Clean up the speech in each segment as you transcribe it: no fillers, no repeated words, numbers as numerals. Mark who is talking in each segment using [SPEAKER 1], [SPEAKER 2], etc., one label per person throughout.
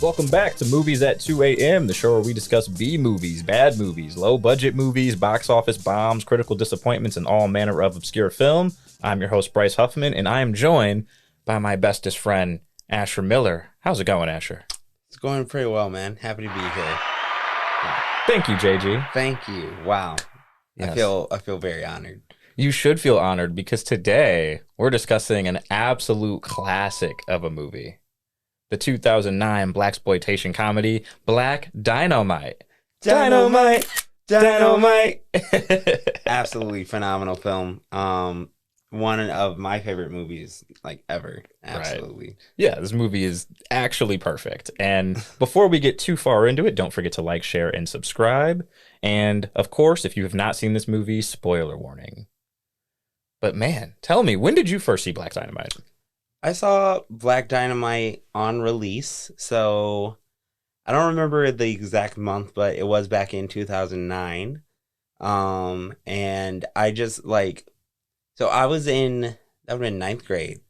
[SPEAKER 1] Welcome back to Movies at 2 a.m., the show where we discuss B movies, bad movies, low-budget movies, box office bombs, critical disappointments, and all manner of obscure film. I'm your host, Bryce Huffman, and I am joined by my bestest friend, Asher Miller. How's it going, Asher?
[SPEAKER 2] It's going pretty well, man. Happy to be here.
[SPEAKER 1] Thank you, JG.
[SPEAKER 2] Thank you. Wow. Yes. I feel very honored.
[SPEAKER 1] You should feel honored because today we're discussing an absolute classic of a movie. The 2009 Blaxploitation comedy, Black Dynamite. Dynamite! Dynamite!
[SPEAKER 2] Absolutely phenomenal film. One of my favorite movies, like, ever. Absolutely.
[SPEAKER 1] Right. Yeah, this movie is actually perfect. And before we get too far into it, don't forget to like, share, and subscribe. And, of course, if you have not seen this movie, spoiler warning. But, man, tell me, when did you first see Black Dynamite?
[SPEAKER 2] I saw Black Dynamite on release, so I don't remember the exact month, but it was back in 2009. And I just, so I was that would have been ninth grade.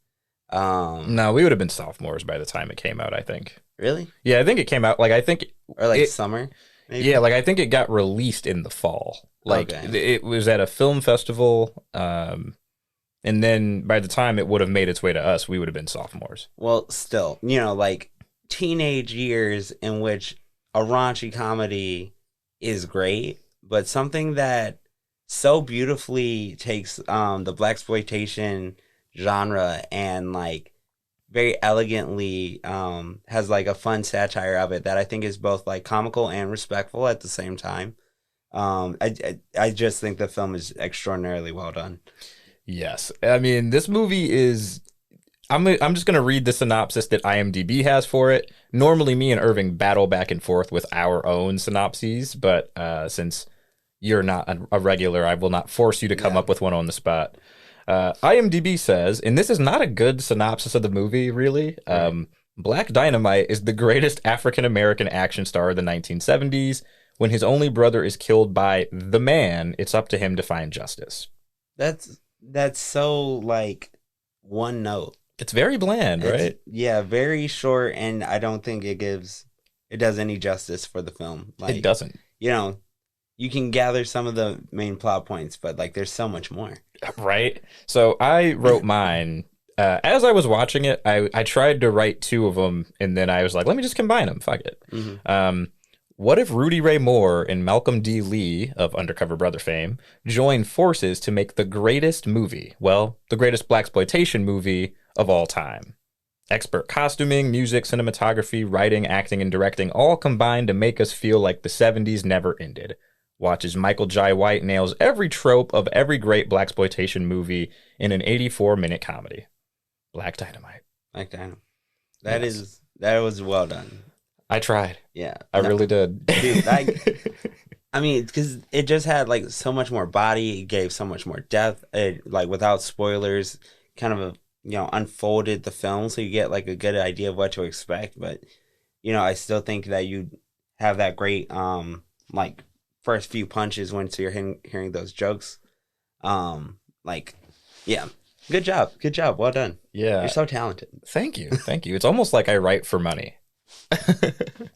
[SPEAKER 1] No, we would have been sophomores by the time it came out, I think.
[SPEAKER 2] Really?
[SPEAKER 1] Yeah, I think it came out,
[SPEAKER 2] Or summer, maybe?
[SPEAKER 1] Yeah, I think it got released in the fall. It was at a film festival, and then by the time it would have made its way to us, we would have been sophomores.
[SPEAKER 2] Well, still, teenage years in which a raunchy comedy is great, but something that so beautifully takes the Blaxploitation genre and very elegantly has a fun satire of it that I think is both comical and respectful at the same time. I just think the film is extraordinarily well done.
[SPEAKER 1] Yes. I mean, this movie is... I'm just going to read the synopsis that IMDb has for it. Normally, me and Irving battle back and forth with our own synopses, but since you're not a regular, I will not force you to come up with one on the spot. IMDb says, and this is not a good synopsis of the movie, really. Right. Black Dynamite is the greatest African-American action star of the 1970s. When his only brother is killed by the man, it's up to him to find justice.
[SPEAKER 2] That's so, one note.
[SPEAKER 1] It's very bland, right?
[SPEAKER 2] Yeah, very short, and I don't think it does any justice for the film.
[SPEAKER 1] It doesn't.
[SPEAKER 2] You can gather some of the main plot points, but, there's so much more.
[SPEAKER 1] Right? So I wrote mine. As I was watching it, I tried to write two of them, and then I was like, let me just combine them. Fuck it. Mm-hmm. What if Rudy Ray Moore and Malcolm D. Lee of Undercover Brother fame joined forces to make the greatest movie, the greatest Blaxploitation movie of all time? Expert costuming, music, cinematography, writing, acting, and directing all combined to make us feel like the 70s never ended. Watch as Michael Jai White nails every trope of every great Blaxploitation movie in an 84-minute comedy. Black Dynamite.
[SPEAKER 2] Black Dynamite. That was well done.
[SPEAKER 1] I tried.
[SPEAKER 2] Yeah.
[SPEAKER 1] I really did.
[SPEAKER 2] Dude, because it just had so much more body. It gave so much more depth. It, without spoilers, kind of unfolded the film so you get a good idea of what to expect. But I still think that you have that great first few punches once you're hearing those jokes. Yeah. Good job. Well done.
[SPEAKER 1] Yeah.
[SPEAKER 2] You're so talented.
[SPEAKER 1] Thank you. It's almost like I write for money.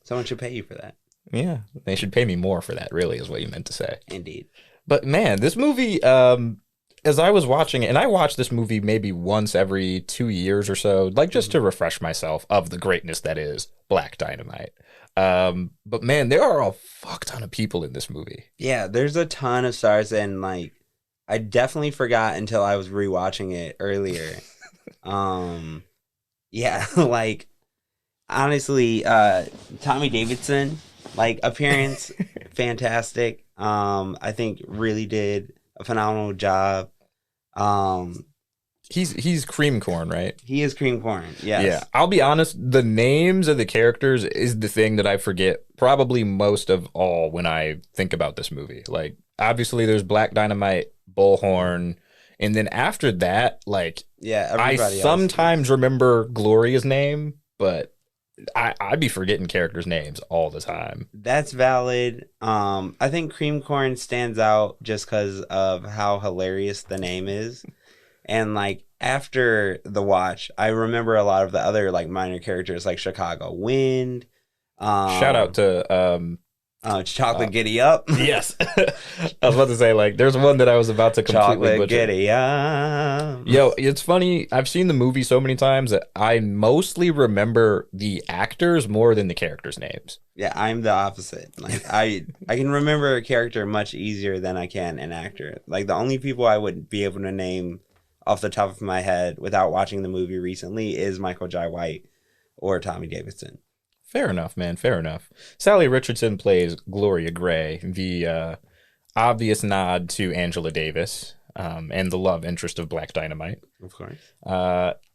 [SPEAKER 2] Someone should pay you for that.
[SPEAKER 1] Yeah, they should pay me more for that, really, is what you meant to say.
[SPEAKER 2] Indeed.
[SPEAKER 1] But man, this movie, as I was watching it, and I watch this movie maybe once every 2 years or so, just to refresh myself of the greatness that is Black Dynamite. But man, there are a fuck ton of people in this movie.
[SPEAKER 2] Yeah, there's a ton of stars, and I definitely forgot until I was rewatching it earlier. Yeah, honestly, Tommy Davidson, appearance, fantastic. I think really did a phenomenal job.
[SPEAKER 1] He's cream corn, right?
[SPEAKER 2] He is cream corn, yes.
[SPEAKER 1] Yeah, I'll be honest, the names of the characters is the thing that I forget probably most of all when I think about this movie. Obviously there's Black Dynamite, Bullhorn, and then after that, I sometimes remember Gloria's name, but I'd be forgetting characters' names all the time.
[SPEAKER 2] That's valid. I think Cream Corn stands out just because of how hilarious the name is. And after the watch, I remember a lot of the other minor characters like Chicago Wind,
[SPEAKER 1] Shout out to
[SPEAKER 2] Chocolate Giddy Up.
[SPEAKER 1] yes. I was about to say, like, there's one that I was about to completely
[SPEAKER 2] Chocolate
[SPEAKER 1] butcher.
[SPEAKER 2] Giddy Up.
[SPEAKER 1] Yo, it's funny. I've seen the movie so many times that I mostly remember the actors more than the characters' names.
[SPEAKER 2] Yeah, I'm the opposite. Like I can remember a character much easier than I can an actor. Like the only people I would be able to name off the top of my head without watching the movie recently is Michael Jai White or Tommy Davidson.
[SPEAKER 1] Fair enough, man. Fair enough. Sally Richardson plays Gloria Gray, the obvious nod to Angela Davis, and the love interest of Black Dynamite.
[SPEAKER 2] Of course.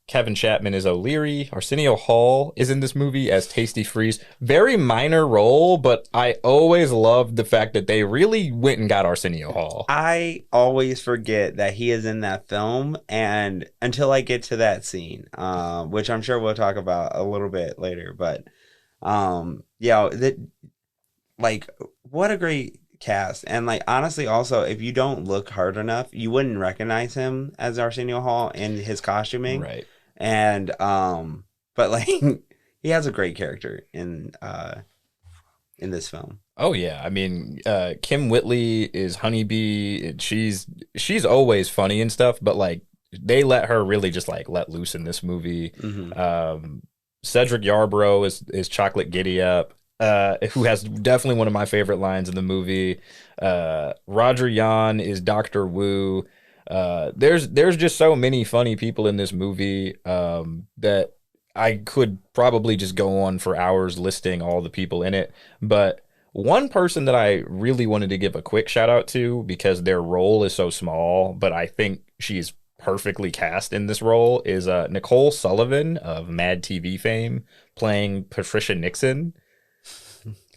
[SPEAKER 1] Kevin Chapman is O'Leary. Arsenio Hall is in this movie as Tasty Freeze. Very minor role, but I always loved the fact that they really went and got Arsenio Hall.
[SPEAKER 2] I always forget that he is in that film, and until I get to that scene, which I'm sure we'll talk about a little bit later, but yeah, like what a great cast. And like honestly also, if you don't look hard enough, you wouldn't recognize him as Arsenio Hall in his costuming.
[SPEAKER 1] Right.
[SPEAKER 2] And but like he has a great character in this film.
[SPEAKER 1] Oh yeah, I mean, Kim Whitley is Honeybee. She's always funny and stuff, but like they let her really just like let loose in this movie.
[SPEAKER 2] Mm-hmm.
[SPEAKER 1] Cedric Yarbrough is Chocolate Giddy Up, who has definitely one of my favorite lines in the movie. Roger Yan is Dr. Wu. There's just so many funny people in this movie that I could probably just go on for hours listing all the people in it. But one person that I really wanted to give a quick shout out to because their role is so small, but I think she's perfectly cast in this role is Nicole Sullivan of Mad TV fame playing Patricia Nixon.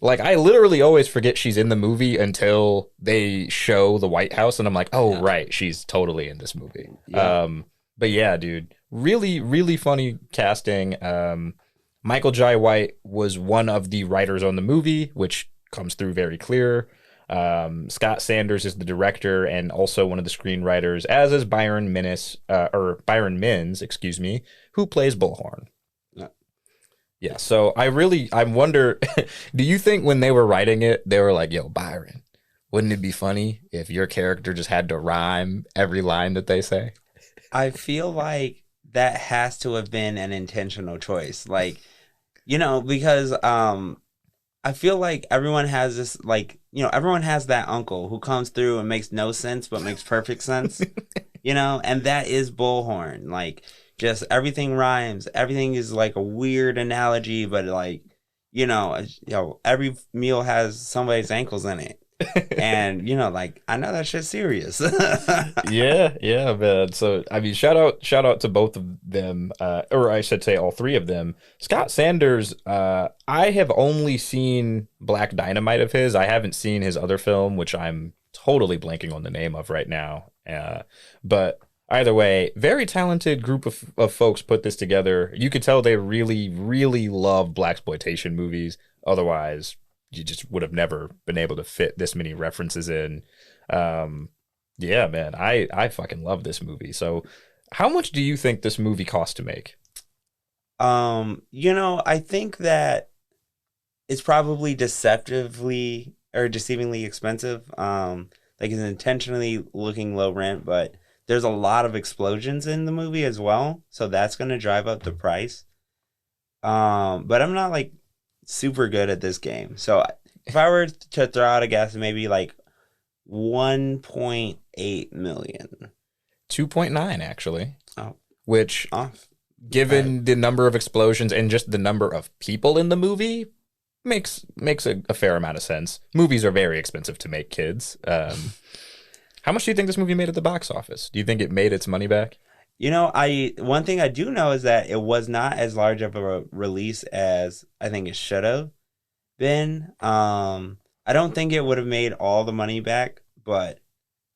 [SPEAKER 1] Like, I literally always forget she's in the movie until they show the White House, and I'm like, oh, yeah. Right, she's totally in this movie. Yeah. But yeah, dude, really, really funny casting. Michael Jai White was one of the writers on the movie, which comes through very clear. Scott Sanders is the director and also one of the screenwriters, as is Byron Mins, excuse me, who plays Bullhorn. Yeah, so I wonder, do you think when they were writing it, they were like, yo, Byron, wouldn't it be funny if your character just had to rhyme every line that they say?
[SPEAKER 2] I feel like that has to have been an intentional choice. Like, because I feel like everyone has this, like, everyone has that uncle who comes through and makes no sense but makes perfect sense, and that is Bullhorn. Like, just everything rhymes. Everything is like a weird analogy, but like, every meal has somebody's ankles in it. And, like, I know that shit's serious.
[SPEAKER 1] Yeah, man. So, I mean, shout out to both of them, or I should say all three of them. Scott Sanders, I have only seen Black Dynamite of his. I haven't seen his other film, which I'm totally blanking on the name of right now. But either way, very talented group of folks put this together. You could tell they really, really love Blaxploitation movies. Otherwise, you just would have never been able to fit this many references in. Yeah, man, I fucking love this movie. So how much do you think this movie cost to make?
[SPEAKER 2] I think that it's probably deceivingly expensive. Like it's intentionally looking low rent, but there's a lot of explosions in the movie as well. So that's going to drive up the price. But I'm not like super good at this game. So if I were to throw out a guess, maybe like 1.8 million.
[SPEAKER 1] 2.9 actually.
[SPEAKER 2] Oh.
[SPEAKER 1] Which given the number of explosions and just the number of people in the movie makes a fair amount of sense. Movies are very expensive to make, kids. How much do you think this movie made at the box office? Do you think it made its money back?
[SPEAKER 2] One thing I do know is that it was not as large of a release as I think it should have been. I don't think it would have made all the money back, but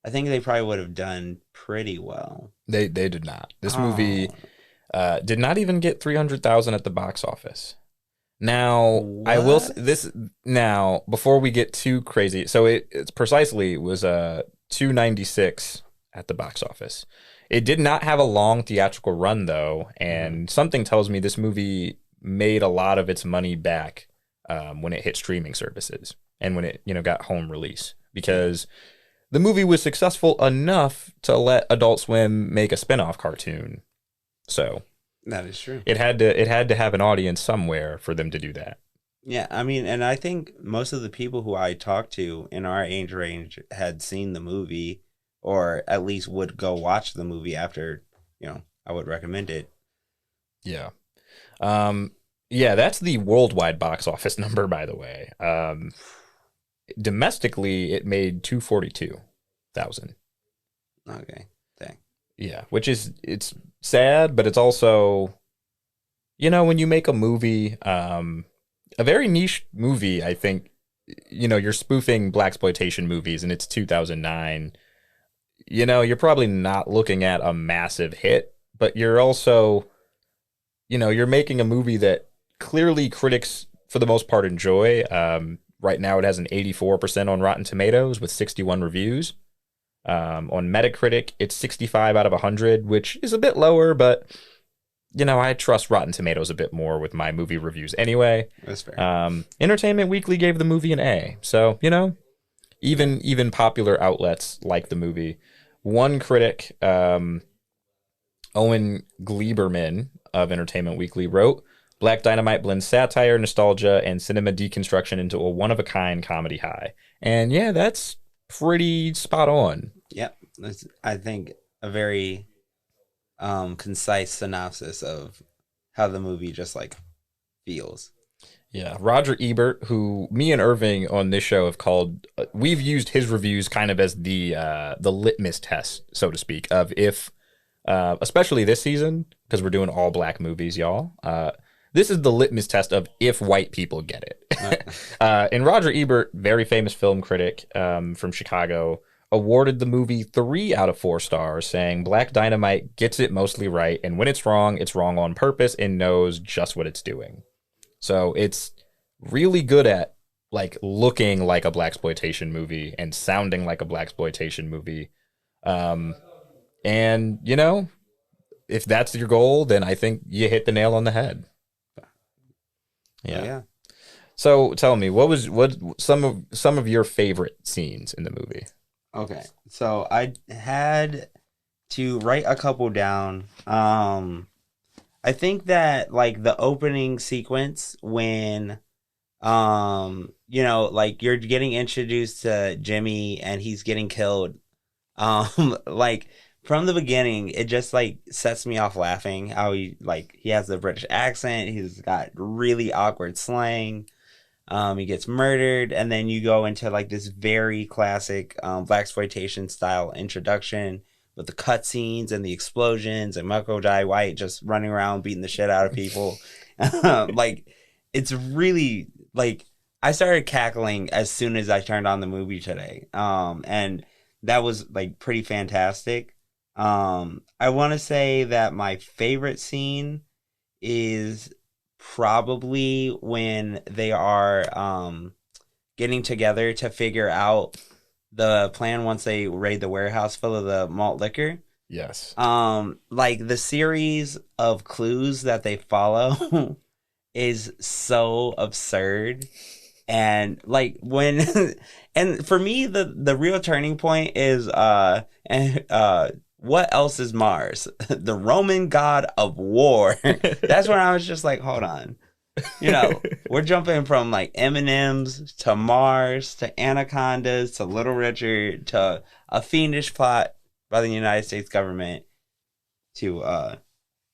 [SPEAKER 2] I think they probably would have done pretty well.
[SPEAKER 1] They did not. This movie did not even get 300,000 at the box office. Now, what? I will this now before we get too crazy. So it's precisely was 296 at the box office. It did not have a long theatrical run though, and something tells me this movie made a lot of its money back when it hit streaming services and when it got home release, because the movie was successful enough to let Adult Swim make a spin-off cartoon. So
[SPEAKER 2] that is true.
[SPEAKER 1] It had to have an audience somewhere for them to do that.
[SPEAKER 2] Yeah, I mean, and I think most of the people who I talked to in our age range had seen the movie, or at least would go watch the movie after, I would recommend it.
[SPEAKER 1] Yeah. Yeah, that's the worldwide box office number, by the way. Domestically, it made 242,000.
[SPEAKER 2] Okay, dang.
[SPEAKER 1] Yeah, it's sad, but it's also, when you make a movie, a very niche movie, I think, you're spoofing Blaxploitation movies and it's 2009. You're probably not looking at a massive hit, but you're also, you're making a movie that clearly critics, for the most part, enjoy. Right now, it has an 84% on Rotten Tomatoes with 61 reviews. On Metacritic, it's 65 out of 100, which is a bit lower, but I trust Rotten Tomatoes a bit more with my movie reviews anyway.
[SPEAKER 2] That's fair.
[SPEAKER 1] Entertainment Weekly gave the movie an A, so even popular outlets like the movie. One critic, Owen Gleiberman of Entertainment Weekly, wrote, "Black Dynamite blends satire, nostalgia, and cinema deconstruction into a one-of-a-kind comedy high." And yeah, that's pretty spot on.
[SPEAKER 2] Yep. That's, I think, a very concise synopsis of how the movie just feels.
[SPEAKER 1] Yeah, Roger Ebert, who me and Irving on this show have called, we've used his reviews kind of as the litmus test, so to speak, of if, especially this season, because we're doing all black movies, y'all. This is the litmus test of if white people get it. And Roger Ebert, very famous film critic from Chicago, awarded the movie 3 out of 4 stars, saying Black Dynamite gets it mostly right, and when it's wrong on purpose and knows just what it's doing. So it's really good at looking like a Blaxploitation movie and sounding like a Blaxploitation movie. And if that's your goal, then I think you hit the nail on the head. Yeah. So tell me, what some of your favorite scenes in the movie?
[SPEAKER 2] Okay, so I had to write a couple down. I think that the opening sequence when you're getting introduced to Jimmy and he's getting killed, from the beginning it just sets me off laughing how he has the British accent, he's got really awkward slang, he gets murdered, and then you go into this very classic Blaxploitation style introduction with the cutscenes and the explosions and Michael Jai White just running around beating the shit out of people. It's really I started cackling as soon as I turned on the movie today. And that was pretty fantastic. I want to say that my favorite scene is probably when they are getting together to figure out the plan once they raid the warehouse full of the malt liquor.
[SPEAKER 1] Yes.
[SPEAKER 2] The series of clues that they follow is so absurd. And when and for me the real turning point is what else is Mars? The Roman god of war. That's when I was just hold on. We're jumping from M&Ms to Mars to anacondas to Little Richard to a fiendish plot by the United States government to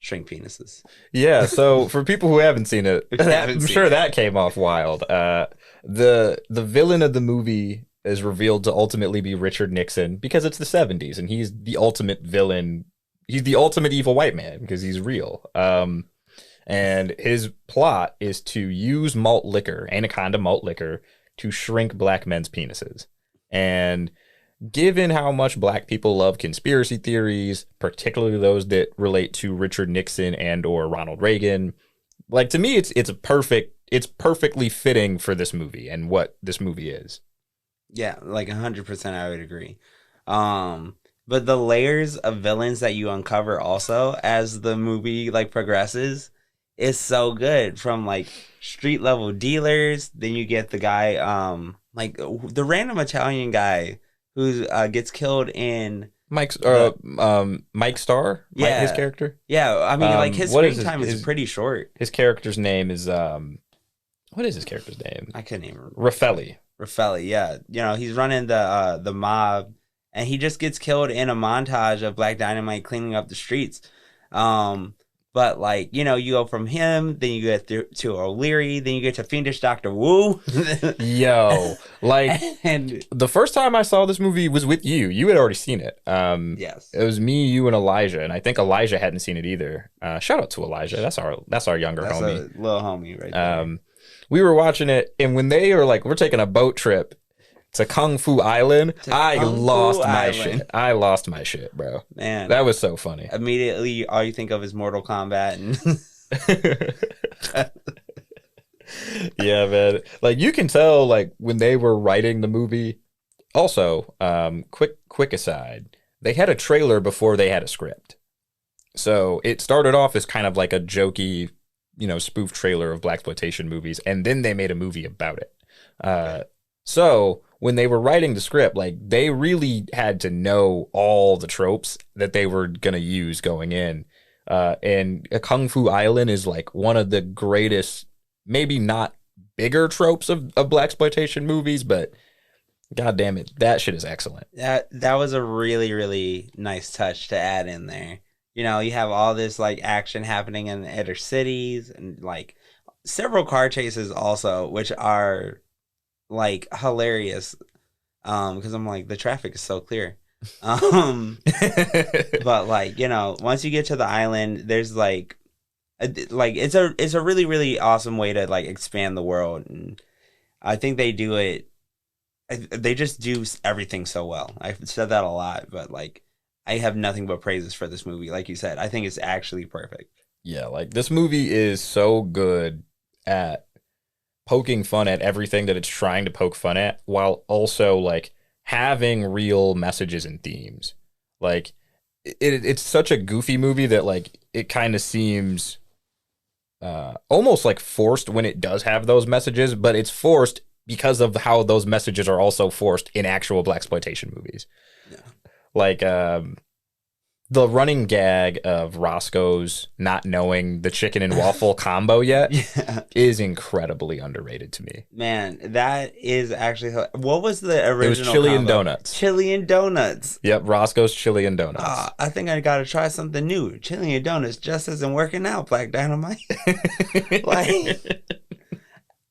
[SPEAKER 2] shrink penises.
[SPEAKER 1] Yeah, so for people who haven't seen it, I'm sure that came off wild. The villain of the movie is revealed to ultimately be Richard Nixon because it's the 70s and he's the ultimate villain. He's the ultimate evil white man because he's real. And his plot is to use malt liquor, anaconda malt liquor, to shrink black men's penises. And given how much black people love conspiracy theories, particularly those that relate to Richard Nixon and or Ronald Reagan, to me, it's perfectly fitting for this movie and what this movie is.
[SPEAKER 2] Yeah, 100% I would agree. But the layers of villains that you uncover also as the movie progresses is so good. From like street level dealers, then you get the guy, like the random Italian guy who gets killed in
[SPEAKER 1] Mike Starr, his
[SPEAKER 2] yeah,
[SPEAKER 1] character.
[SPEAKER 2] yeah. I mean, like his
[SPEAKER 1] What
[SPEAKER 2] screen
[SPEAKER 1] is
[SPEAKER 2] time is pretty short.
[SPEAKER 1] His character's name is what is his character's name?
[SPEAKER 2] I couldn't even remember.
[SPEAKER 1] Raffelli,
[SPEAKER 2] yeah. You know, he's running the mob, and he just gets killed in a montage of Black Dynamite cleaning up the streets. But like, you know, you go from him, then you get to O'Leary, then you get to Fiendish Dr. Wu.
[SPEAKER 1] Yo, like, and the first time I saw this movie was with you. You had already seen it.
[SPEAKER 2] Yes,
[SPEAKER 1] it was me, you, and Elijah, and I think Elijah hadn't seen it either. Shout out to Elijah. That's our younger homie,
[SPEAKER 2] a little homie right there.
[SPEAKER 1] We were watching it, and when they were like, we're taking a boat trip to Kung Fu Island, I lost my shit, bro. Man, that was so funny.
[SPEAKER 2] Immediately, all you think of is Mortal Kombat. And
[SPEAKER 1] yeah, man. Like, you can tell, like, when they were writing the movie. Also, quick aside, they had a trailer before they had a script. So it started off as kind of like a jokey, spoof trailer of Blaxploitation movies, and then they made a movie about it. Okay. So when they were writing the script, like, they really had to know all the tropes that they were going to use going in. And Kung Fu Island is like one of the greatest, maybe not bigger tropes of Blaxploitation movies, but god damn it, that shit is excellent.
[SPEAKER 2] That was a really, really nice touch to add in there. You have all this like action happening in inner cities, and like several car chases also, which are like hilarious, because I'm like, the traffic is so clear. But like, once you get to the island, there's like it's a really, really awesome way to like expand the world, and I think they do it. They just do everything so well. I've said that a lot, but like, I have nothing but praises for this movie. Like you said, I think it's actually perfect.
[SPEAKER 1] Yeah, like, this movie is so good at poking fun at everything that it's trying to poke fun at, while also like having real messages and themes. Like, it's such a goofy movie that like it kind of seems almost like forced when it does have those messages, but it's forced because of how those messages are also forced in actual Blaxploitation movies. Yeah. Like, the running gag of Roscoe's not knowing the chicken and waffle combo yet is incredibly underrated to me.
[SPEAKER 2] Man, that is actually... What was the original
[SPEAKER 1] It was chili
[SPEAKER 2] combo?
[SPEAKER 1] And donuts.
[SPEAKER 2] Chili and donuts.
[SPEAKER 1] Yep, Roscoe's chili and donuts.
[SPEAKER 2] I think I gotta try something new. Chili and donuts just isn't working out, Black Dynamite. Like...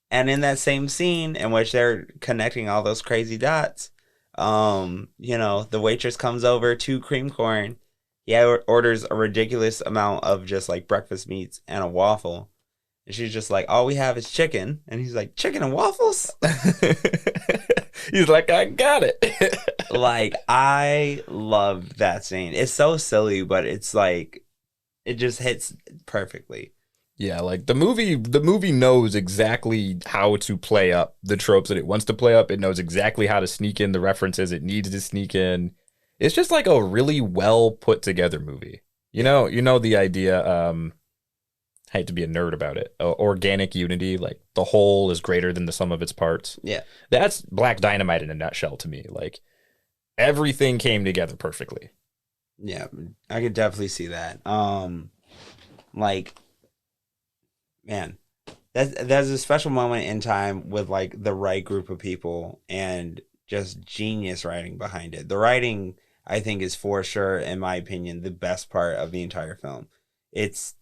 [SPEAKER 2] And in that same scene in which they're connecting all those crazy dots, the waitress comes over to cream corn. He orders a ridiculous amount of just like breakfast meats and a waffle. And she's just like, all we have is chicken. And he's like, chicken and waffles?
[SPEAKER 1] He's like, I got it.
[SPEAKER 2] Like, I love that scene. It's so silly, but it's like, it just hits perfectly.
[SPEAKER 1] Yeah, like, the movie knows exactly how to play up the tropes that it wants to play up. It knows exactly how to sneak in the references it needs to sneak in. It's just like a really well put together movie. You know the idea, I hate to be a nerd about it, organic unity, like the whole is greater than the sum of its parts.
[SPEAKER 2] Yeah.
[SPEAKER 1] That's Black Dynamite in a nutshell to me. Like, everything came together perfectly.
[SPEAKER 2] Yeah, I could definitely see that. Like, man, there's a special moment in time with like the right group of people and just genius writing behind it. The writing, I think, is for sure, in my opinion, the best part of the entire film. It's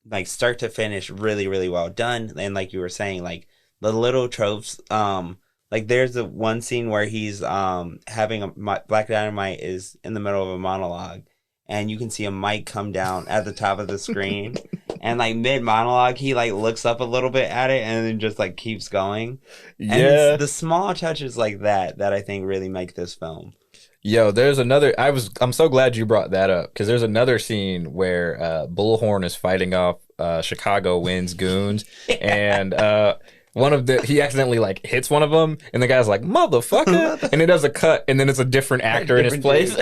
[SPEAKER 2] like start to finish really, really well done. And like you were saying, like the little tropes, like there's the one scene where he's having Black Dynamite is in the middle of a monologue, and you can see a mic come down at the top of the screen. And like mid monologue, he like looks up a little bit at it and then just like keeps going.
[SPEAKER 1] Yeah.
[SPEAKER 2] And it's the small touches like that I think really make this film.
[SPEAKER 1] Yo, there's another. I'm so glad you brought that up, because there's another scene where Bullhorn is fighting off Chicago Wind's goons, and he accidentally like hits one of them, and the guy's like, motherfucker, and it does a cut, and then it's a different actor in his place.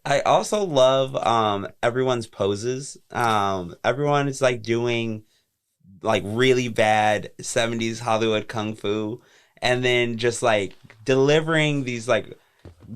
[SPEAKER 2] I also love everyone's poses. Everyone is like doing like really bad 70s Hollywood kung fu and then just like delivering these like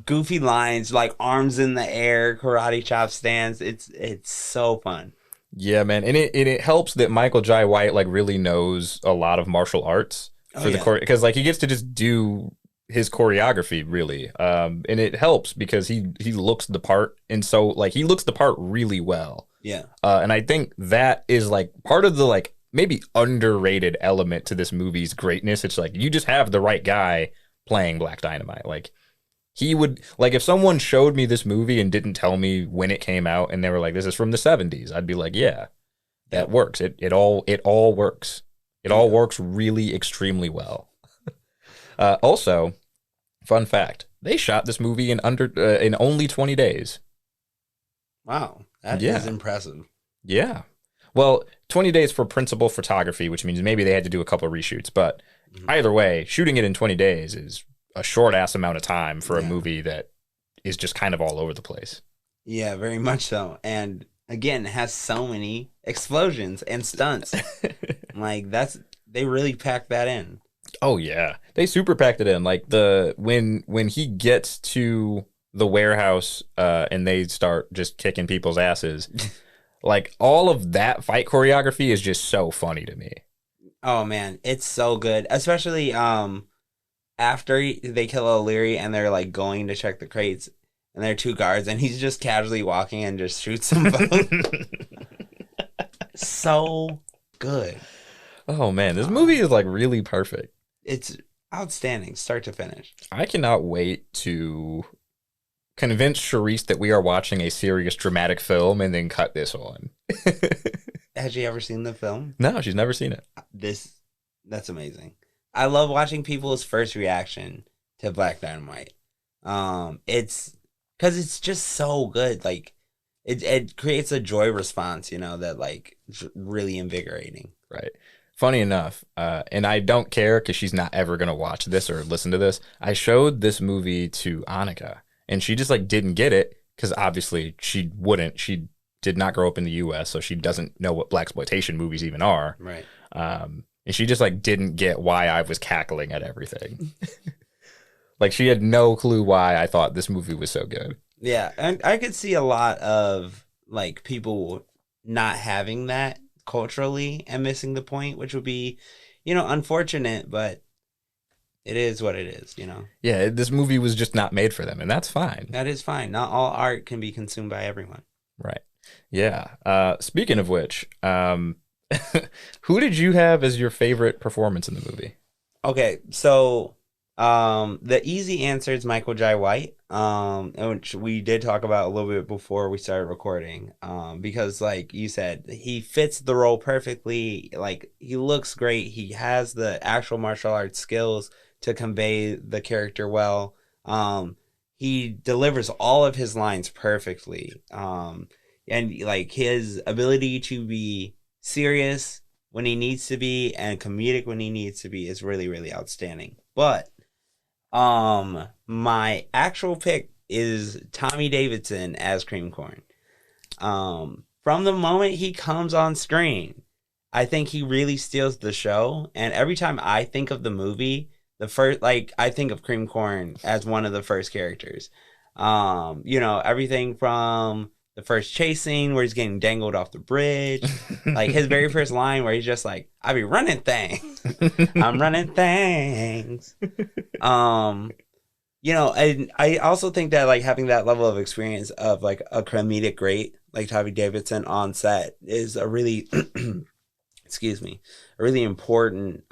[SPEAKER 2] goofy lines like arms in the air, karate chop stands. It's so fun.
[SPEAKER 1] Yeah, man, and it helps that Michael Jai White like really knows a lot of martial arts
[SPEAKER 2] Oh
[SPEAKER 1] for the
[SPEAKER 2] yeah.
[SPEAKER 1] core because like he gets to just do his choreography really, and it helps because he looks the part, and so like he looks the part really well.
[SPEAKER 2] Yeah.
[SPEAKER 1] And I think that is like part of the like maybe underrated element to this movie's greatness. It's like you just have the right guy playing Black Dynamite. Like he would like if someone showed me this movie and didn't tell me when it came out and they were like, "This is from the '70s," I'd be like, "Yeah, that works. It all works. It all works really extremely well." Also, fun fact: they shot this movie in only 20 days.
[SPEAKER 2] Wow. That is
[SPEAKER 1] Yeah.
[SPEAKER 2] impressive.
[SPEAKER 1] Yeah. Well, 20 days for principal photography, which means maybe they had to do a couple of reshoots. But either way, shooting it in 20 days is a short ass amount of time for a movie that is just kind of all over the place.
[SPEAKER 2] Yeah, very much so. And again, it has so many explosions and stunts. Like they really packed that in.
[SPEAKER 1] Oh yeah. They super packed it in. Like when he gets to the warehouse and they start just kicking people's asses. Like all of that fight choreography is just so funny to me.
[SPEAKER 2] Oh man, it's so good. Especially after they kill O'Leary and they're like going to check the crates and there are two guards and he's just casually walking and just shoots them both. So good.
[SPEAKER 1] Oh man, this movie is like really perfect.
[SPEAKER 2] It's outstanding, start to finish.
[SPEAKER 1] I cannot wait to convince Charisse that we are watching a serious dramatic film and then cut this on.
[SPEAKER 2] Has she ever seen the film?
[SPEAKER 1] No, she's never seen it.
[SPEAKER 2] That's amazing. I love watching people's first reaction to Black Dynamite. It's because it's just so good. Like it creates a joy response, that like really invigorating.
[SPEAKER 1] Right. Funny enough, and I don't care because she's not ever gonna watch this or listen to this. I showed this movie to Annika, and she just like didn't get it because obviously she wouldn't. She did not grow up in the U.S., so she doesn't know what blaxploitation movies even are.
[SPEAKER 2] Right.
[SPEAKER 1] And she just like didn't get why I was cackling at everything. Like she had no clue why I thought this movie was so good.
[SPEAKER 2] Yeah, and I could see a lot of like people not having that culturally and missing the point, which would be, unfortunate, but it is what it is.
[SPEAKER 1] Yeah, this movie was just not made for them, and that's fine.
[SPEAKER 2] That is fine. Not all art can be consumed by everyone.
[SPEAKER 1] Right. Yeah. Speaking of which, who did you have as your favorite performance in the movie?
[SPEAKER 2] Okay, so the easy answer is Michael Jai White, which we did talk about a little bit before we started recording, because like you said, he fits the role perfectly. Like he looks great. He has the actual martial arts skills to convey the character well. He delivers all of his lines perfectly. And like his ability to be serious when he needs to be and comedic when he needs to be is really, really outstanding. But my actual pick is Tommy Davidson as Cream Corn. From the moment he comes on screen, I think he really steals the show. And every time I think of the movie, I think of Cream Corn as one of the first characters. Everything from the first chase scene where he's getting dangled off the bridge, like his very first line where he's just like, "I be running things, I'm running things." And I also think that like having that level of experience of like a comedic great like Tommy Davidson on set is a really, excuse me, a really important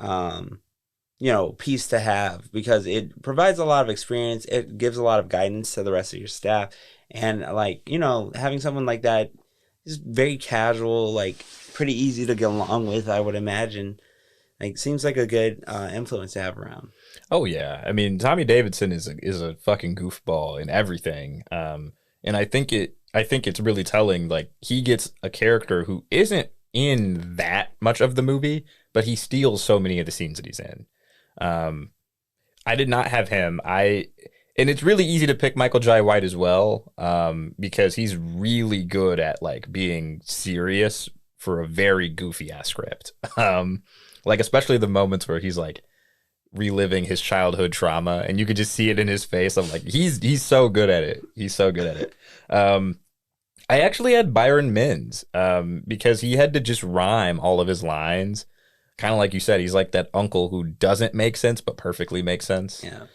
[SPEAKER 2] piece to have because it provides a lot of experience. It gives a lot of guidance to the rest of your staff. And like, having someone like that is very casual, like pretty easy to get along with, I would imagine. Like seems like a good influence to have around.
[SPEAKER 1] Oh yeah. I mean, Tommy Davidson is a fucking goofball in everything. And I think it's really telling, like he gets a character who isn't in that much of the movie, but he steals so many of the scenes that he's in. I did not have him. And it's really easy to pick Michael Jai White as well, because he's really good at like being serious for a very goofy ass script. Like especially the moments where he's like reliving his childhood trauma, and you could just see it in his face. I'm like, he's so good at it. He's so good at it. I actually had Byron Mins, because he had to just rhyme all of his lines. Kind of like you said, he's like that uncle who doesn't make sense but perfectly makes sense.
[SPEAKER 2] Yeah.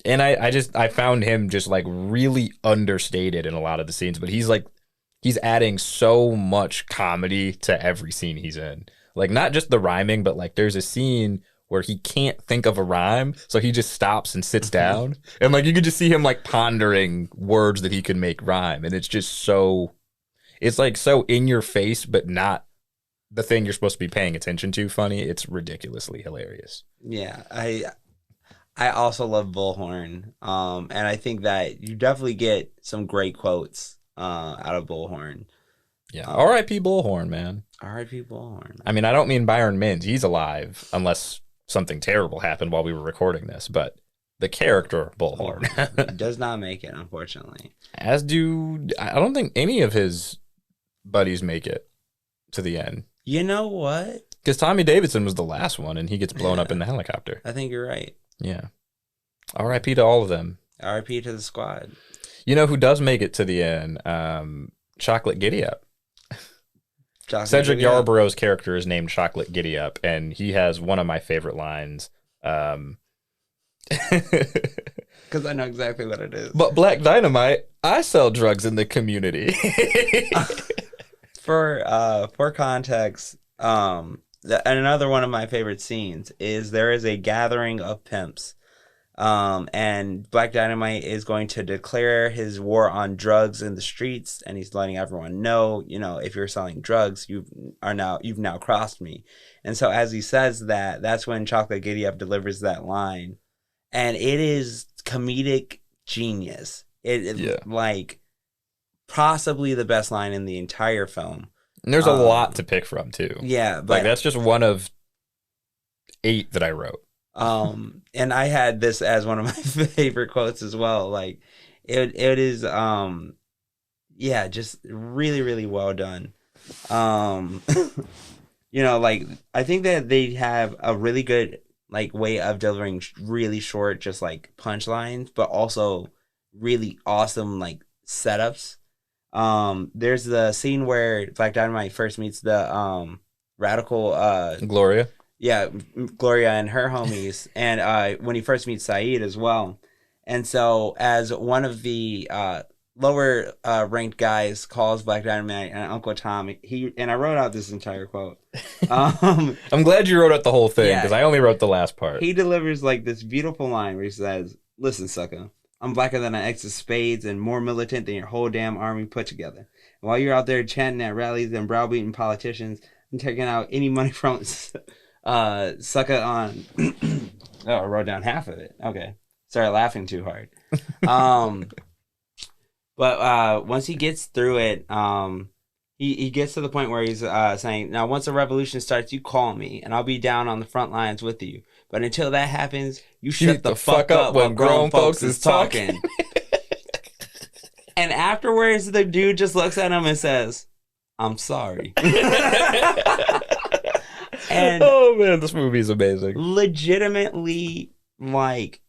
[SPEAKER 1] And I found him just like really understated in a lot of the scenes, but he's adding so much comedy to every scene he's in. Like not just the rhyming, but like there's a scene where he can't think of a rhyme, so he just stops and sits down. And like you could just see him like pondering words that he could make rhyme, and it's just it's like so in your face, but not the thing you're supposed to be paying attention to funny. It's ridiculously hilarious.
[SPEAKER 2] Yeah, I also love Bullhorn, and I think that you definitely get some great quotes out of Bullhorn.
[SPEAKER 1] Yeah, R.I.P. Bullhorn, man.
[SPEAKER 2] R.I.P. Bullhorn.
[SPEAKER 1] I mean, I don't mean Byron Mins. He's alive, unless something terrible happened while we were recording this. But the character Bullhorn
[SPEAKER 2] does not make it, unfortunately.
[SPEAKER 1] As do I don't think any of his buddies make it to the end.
[SPEAKER 2] You know what?
[SPEAKER 1] Because Tommy Davidson was the last one, and he gets blown up in the helicopter.
[SPEAKER 2] I think you're right.
[SPEAKER 1] Yeah. R.I.P. to all of them.
[SPEAKER 2] R.I.P. to the squad.
[SPEAKER 1] You know who does make it to the end? Chocolate Giddy Up. Cedric Yarborough's character is named Chocolate Giddy Up, and he has one of my favorite lines.
[SPEAKER 2] Because I know exactly what it is.
[SPEAKER 1] But Black Dynamite, I sell drugs in the community.
[SPEAKER 2] For context, another one of my favorite scenes is there is a gathering of pimps. And Black Dynamite is going to declare his war on drugs in the streets, and he's letting everyone know, if you're selling drugs, you've now crossed me. And so as he says that, that's when Chocolate Giddy Up delivers that line, and it is comedic genius. Like possibly the best line in the entire film.
[SPEAKER 1] And there's a lot to pick from too.
[SPEAKER 2] Yeah, but
[SPEAKER 1] like that's just one of 8 that I wrote.
[SPEAKER 2] And I had this as one of my favorite quotes as well. Like it is just really, really well done. Like I think that they have a really good like way of delivering really short just like punchlines, but also really awesome like setups. There's the scene where Black Dynamite first meets the radical
[SPEAKER 1] Gloria.
[SPEAKER 2] Yeah, Gloria and her homies, and when he first meets Saeed as well. And so as one of the lower ranked guys calls Black Dynamite and Uncle Tom, and I wrote out this entire quote.
[SPEAKER 1] I'm glad you wrote out the whole thing, because I only wrote the last part.
[SPEAKER 2] He delivers like this beautiful line where he says, "Listen, sucker, I'm blacker than an ex of spades and more militant than your whole damn army put together. And while you're out there chanting at rallies and browbeating politicians and taking out any money from sucker on." Oh, I wrote down half of it. Okay. Started laughing too hard. But once he gets through it, he gets to the point where he's saying, "Now, once the revolution starts, you call me, and I'll be down on the front lines with you. But until that happens, you shut the fuck up when grown folks is talking." And afterwards, the dude just looks at him and says, "I'm sorry." And
[SPEAKER 1] oh man, this movie is amazing.
[SPEAKER 2] Legitimately, like,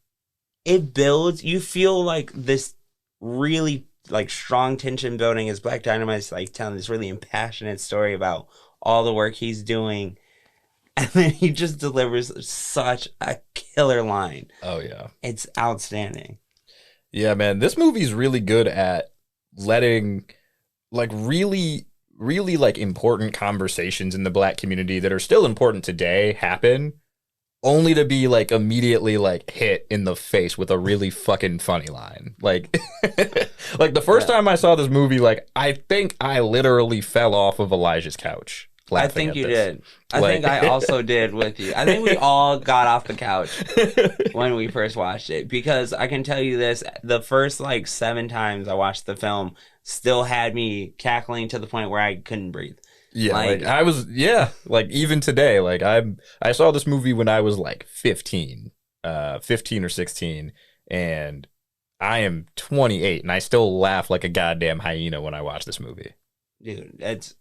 [SPEAKER 2] it builds. You feel like this really like strong tension building as Black Dynamite's like telling this really impassionate story about all the work he's doing, and then he just delivers such a killer line.
[SPEAKER 1] Oh yeah,
[SPEAKER 2] it's outstanding.
[SPEAKER 1] Yeah, man, this movie's really good at letting like really like important conversations in the Black community that are still important today happen, only to be like immediately like hit in the face with a really fucking funny line. Like like the first time I saw this movie, like I think I literally fell off of Elijah's couch.
[SPEAKER 2] I think you did. I think I also did with you. I think we all got off the couch when we first watched it, because I can tell you this, the first like 7 times I watched the film still had me cackling to the point where I couldn't breathe.
[SPEAKER 1] Yeah, like I was, like even today, like I saw this movie when I was like 15 or 16, And I am 28 and I still laugh like a goddamn hyena when I watch this movie.
[SPEAKER 2] Dude, it's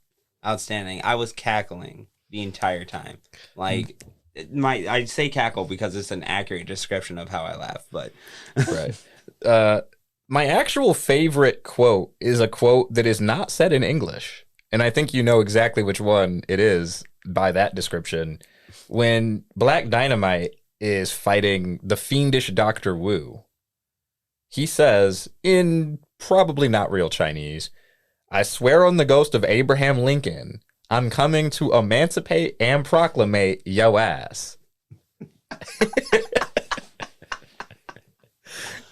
[SPEAKER 2] outstanding. I was cackling the entire time. Like, I say cackle because it's an accurate description of how I laugh, but
[SPEAKER 1] Right. My actual favorite quote is a quote that is not said in English. And I think you know exactly which one it is by that description. When Black Dynamite is fighting the fiendish Dr. Wu, he says, in probably not real Chinese, I swear on the ghost of Abraham Lincoln, I'm coming to emancipate and proclamate yo ass.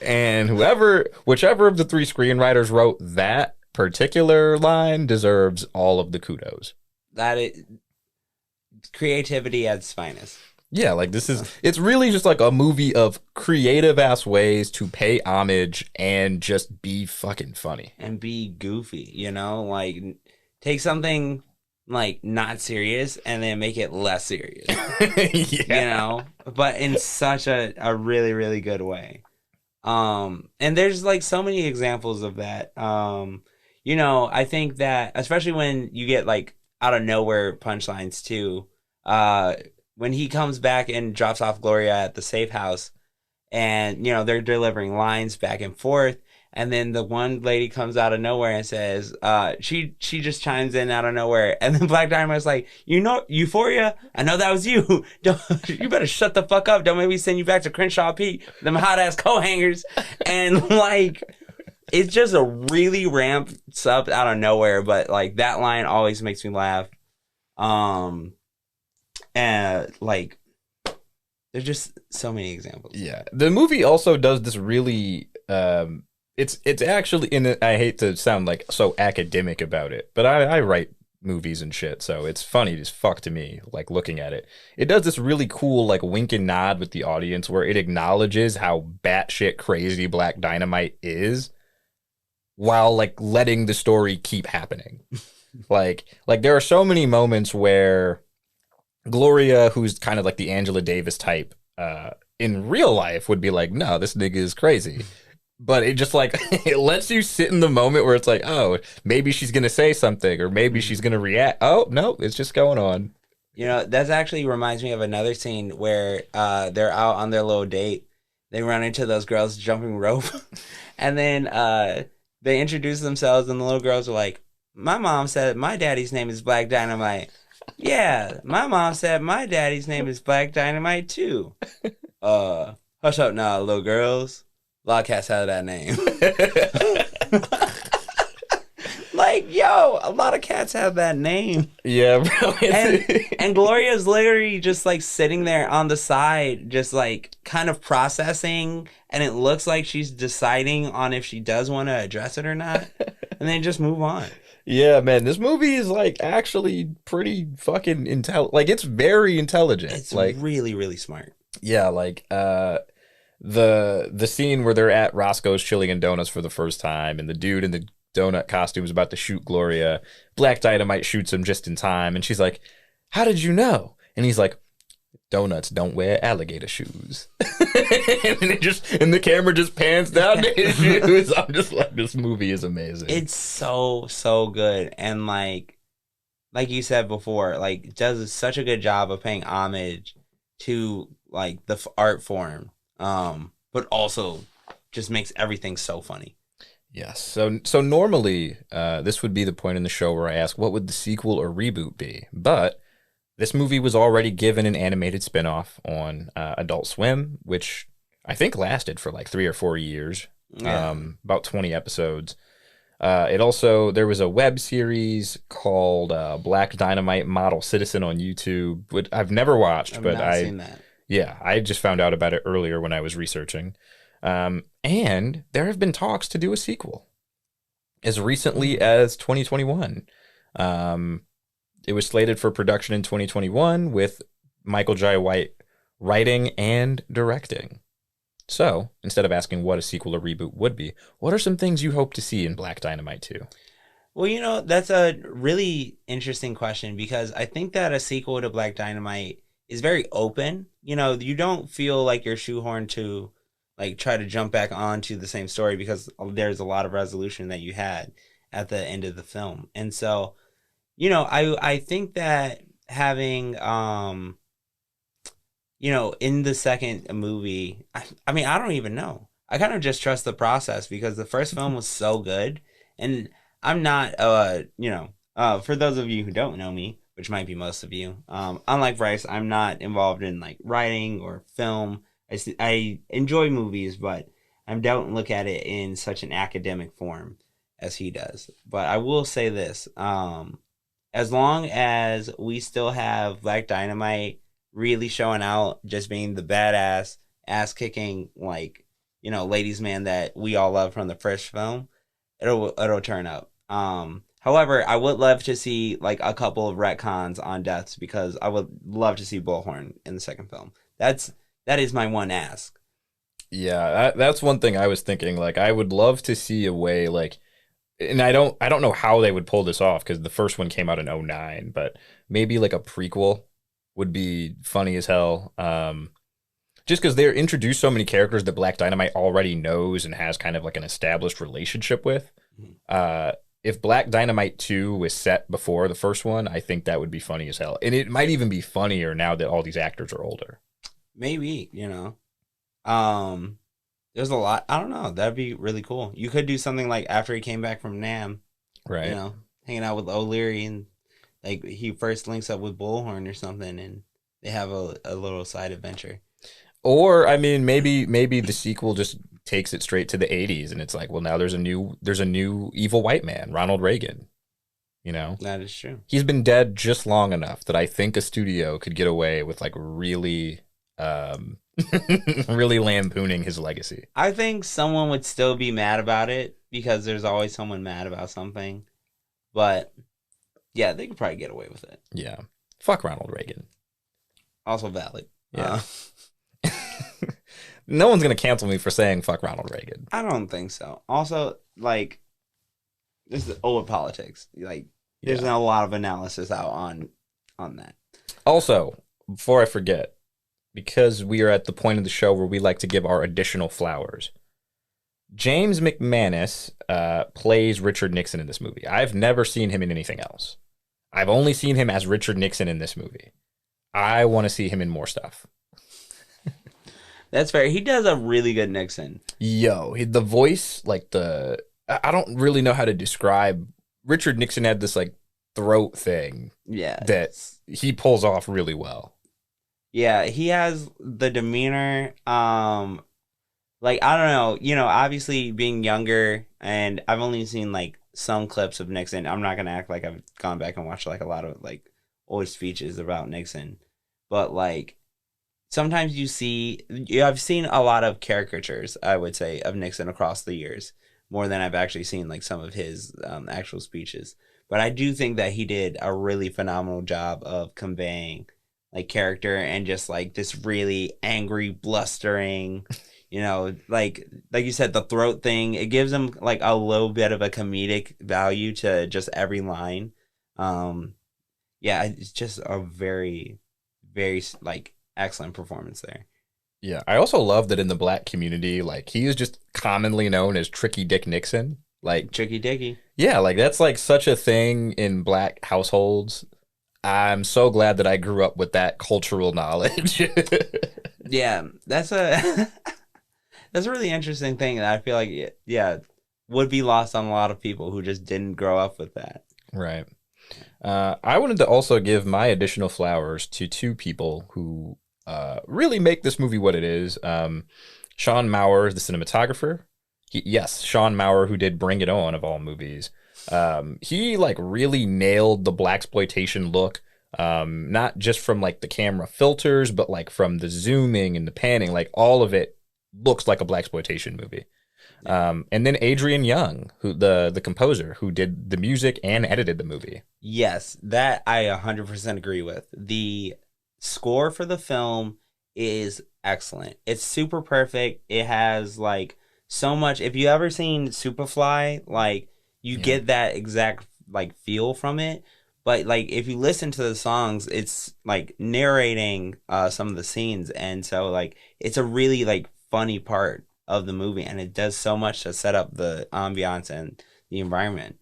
[SPEAKER 1] And whichever of the three screenwriters wrote that particular line deserves all of the kudos.
[SPEAKER 2] that is creativity at its finest.
[SPEAKER 1] Yeah, like it's really just like a movie of creative ass ways to pay homage and just be fucking funny.
[SPEAKER 2] And be goofy, like take something like not serious and then make it less serious,
[SPEAKER 1] Yeah.
[SPEAKER 2] but in such a really, really good way. And there's like so many examples of that. I think that especially when you get like out of nowhere punchlines too, when he comes back and drops off Gloria at the safe house and, they're delivering lines back and forth. And then the one lady comes out of nowhere and says, she just chimes in out of nowhere. And then Black Dynamite's like, Euphoria? I know that was you. You better shut the fuck up. Don't make me send you back to Crenshaw Peak, them hot ass co-hangers. And like, it's just a really ramps up out of nowhere. But like that line always makes me laugh. And like, there's just so many examples.
[SPEAKER 1] Yeah. The movie also does this really, it's actually I hate to sound like so academic about it, but I write movies and shit, so it's funny as fuck to me, like looking at it. It does this really cool like wink and nod with the audience where it acknowledges how batshit crazy Black Dynamite is while like letting the story keep happening. like there are so many moments where Gloria, who's kind of like the Angela Davis type, in real life would be like, no, this nigga is crazy. But it just like, it lets you sit in the moment where it's like, oh, maybe she's going to say something or maybe she's going to react. Oh, no, it's just going on.
[SPEAKER 2] That actually reminds me of another scene where they're out on their little date. They run into those girls jumping rope. And then they introduce themselves and the little girls are like, my mom said my daddy's name is Black Dynamite. Yeah, my mom said my daddy's name is Black Dynamite too. Hush up now, little girls. A lot of cats have that name. Like, yo, a lot of cats have that name.
[SPEAKER 1] Yeah, bro.
[SPEAKER 2] And Gloria's literally just like sitting there on the side, just like kind of processing, and it looks like she's deciding on if she does want to address it or not, and then just move on.
[SPEAKER 1] Yeah, man, this movie is like actually pretty fucking like it's very intelligent.
[SPEAKER 2] It's
[SPEAKER 1] like
[SPEAKER 2] really, really smart.
[SPEAKER 1] Yeah, like the scene where they're at Roscoe's Chili and Donuts for the first time, and the dude in the donut costume is about to shoot Gloria. Black Dynamite shoots him just in time, and she's like, "How did you know?" And he's like, "Donuts don't wear alligator shoes." and the camera just pans down to his shoes. I'm just like, this movie is amazing.
[SPEAKER 2] It's so good, and like you said before, like does such a good job of paying homage to like the art form, but also just makes everything so funny.
[SPEAKER 1] Yes. So normally, this would be the point in the show where I ask, what would the sequel or reboot be? But this movie was already given an animated spinoff on Adult Swim, which I think lasted for like 3 or 4 years, about 20 episodes. There was a web series called Black Dynamite Model Citizen on YouTube, which I've never watched,
[SPEAKER 2] I've not seen that.
[SPEAKER 1] Yeah, I just found out about it earlier when I was researching. And there have been talks to do a sequel as recently as 2021. It was slated for production in 2021 with Michael Jai White writing and directing. So, instead of asking what a sequel or reboot would be, what are some things you hope to see in Black Dynamite 2?
[SPEAKER 2] Well, that's a really interesting question because I think that a sequel to Black Dynamite is very open. You don't feel like you're shoehorned to like try to jump back onto the same story because there's a lot of resolution that you had at the end of the film. And so, I think that having in the second movie, I mean, I don't even know. I kind of just trust the process because the first film was so good, and I'm not, for those of you who don't know me, which might be most of you, unlike Bryce, I'm not involved in like writing or film. I enjoy movies, but I don't look at it in such an academic form as he does. But I will say this: as long as we still have Black Dynamite really showing out, just being the badass, ass kicking, like, ladies man that we all love from the first film, it'll turn up. However, I would love to see like a couple of retcons on deaths because I would love to see Bullhorn in the second film. That is my one ask.
[SPEAKER 1] Yeah, that's one thing I was thinking. Like, I would love to see a way, like, and I don't know how they would pull this off because the first one came out in '09, but maybe like a prequel would be funny as hell. Just because they're introduced so many characters that Black Dynamite already knows and has kind of like an established relationship with. If Black Dynamite 2 was set before the first one, I think that would be funny as hell. And it might even be funnier now that all these actors are older.
[SPEAKER 2] Maybe, there's a lot. I don't know. That'd be really cool. You could do something like after he came back from Nam,
[SPEAKER 1] Right.
[SPEAKER 2] Hanging out with O'Leary and like he first links up with Bullhorn or something and they have a little side adventure.
[SPEAKER 1] Or I mean, maybe the sequel just takes it straight to the '80s, and it's like, well, now there's a new evil white man, Ronald Reagan.
[SPEAKER 2] That is true.
[SPEAKER 1] He's been dead just long enough that I think a studio could get away with like really, really lampooning his legacy.
[SPEAKER 2] I think someone would still be mad about it because there's always someone mad about something, but yeah, they could probably get away with it.
[SPEAKER 1] Yeah, fuck Ronald Reagan.
[SPEAKER 2] Also valid.
[SPEAKER 1] Yeah. No one's gonna cancel me for saying fuck Ronald Reagan.
[SPEAKER 2] I don't think so. Also, like, this is old politics. Like, there's a lot of analysis out on that.
[SPEAKER 1] Also, before I forget, because we are at the point of the show where we like to give our additional flowers, James McManus plays Richard Nixon in this movie. I've never seen him in anything else. I've only seen him as Richard Nixon in this movie. I want to see him in more stuff.
[SPEAKER 2] That's fair. He does a really good Nixon.
[SPEAKER 1] Yo, the voice, like I don't really know how to describe. Richard Nixon had this like throat thing.
[SPEAKER 2] Yeah.
[SPEAKER 1] That he pulls off really well.
[SPEAKER 2] Yeah, he has the demeanor. Like, I don't know, obviously being younger, and I've only seen like some clips of Nixon. I'm not gonna act like I've gone back and watched like a lot of like old speeches about Nixon, but like sometimes I've seen a lot of caricatures, I would say, of Nixon across the years, more than I've actually seen like some of his actual speeches. But I do think that he did a really phenomenal job of conveying like character and just like this really angry, blustering, like you said, the throat thing. It gives him like a little bit of a comedic value to just every line. Yeah, it's just a very, very like excellent performance there.
[SPEAKER 1] Yeah, I also love that in the black community, like he is just commonly known as Tricky Dick Nixon. Like
[SPEAKER 2] Tricky Dicky.
[SPEAKER 1] Yeah, like that's like such a thing in black households. I'm so glad that I grew up with that cultural knowledge.
[SPEAKER 2] Yeah, that's a really interesting thing that I feel like would be lost on a lot of people who just didn't grow up with that.
[SPEAKER 1] Right. I wanted to also give my additional flowers to two people who really make this movie what it is. Sean Maurer, the cinematographer. Sean Maurer, who did Bring It On of all movies. He like really nailed the blaxploitation look. Not just from like the camera filters, but like from the zooming and the panning, like all of it looks like a blaxploitation movie. And then Adrian Young, who the composer who did the music and edited the movie.
[SPEAKER 2] Yes, that I 100% agree with. The score for the film is excellent. It's super perfect. It has like so much. If you ever seen Superfly, like you get that exact like feel from it. But like if you listen to the songs, it's like narrating some of the scenes, and so like it's a really like funny part of the movie, and it does so much to set up the ambiance and the environment.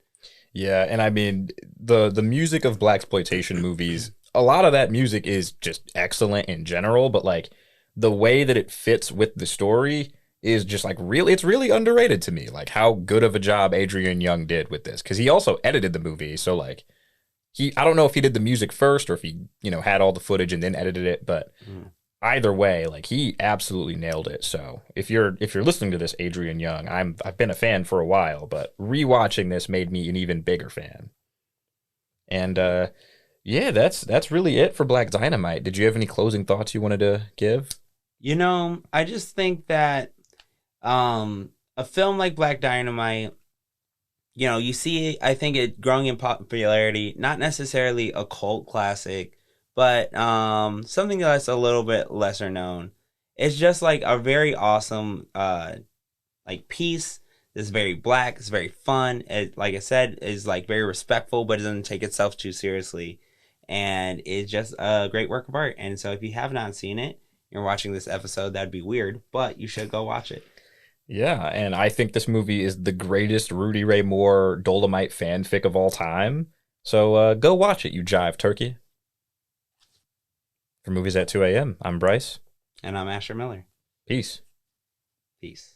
[SPEAKER 1] Yeah, and I mean the music of Blaxploitation movies, a lot of that music is just excellent in general, but like the way that it fits with the story is just like really it's really underrated to me. Like how good of a job Adrian Young did with this, because he also edited the movie, so like I don't know if he did the music first or if he, had all the footage and then edited it, but either way, like he absolutely nailed it. So if you're listening to this, Adrian Young, I've been a fan for a while, but rewatching this made me an even bigger fan. And yeah, that's really it for Black Dynamite. Did you have any closing thoughts you wanted to give?
[SPEAKER 2] I just think that a film like Black Dynamite, you see, I think it growing in popularity, not necessarily a cult classic, but something that's a little bit lesser known. It's just like a very awesome like piece. It's very black. It's very fun. It, like I said, is like very respectful, but it doesn't take itself too seriously, and it's just a great work of art. And so, if you have not seen it, you're watching this episode, that'd be weird, but you should go watch it.
[SPEAKER 1] Yeah, and I think this movie is the greatest Rudy Ray Moore Dolomite fanfic of all time. So go watch it, you jive turkey. For Movies at 2 a.m., I'm Bryce.
[SPEAKER 2] And I'm Asher Miller.
[SPEAKER 1] Peace.
[SPEAKER 2] Peace.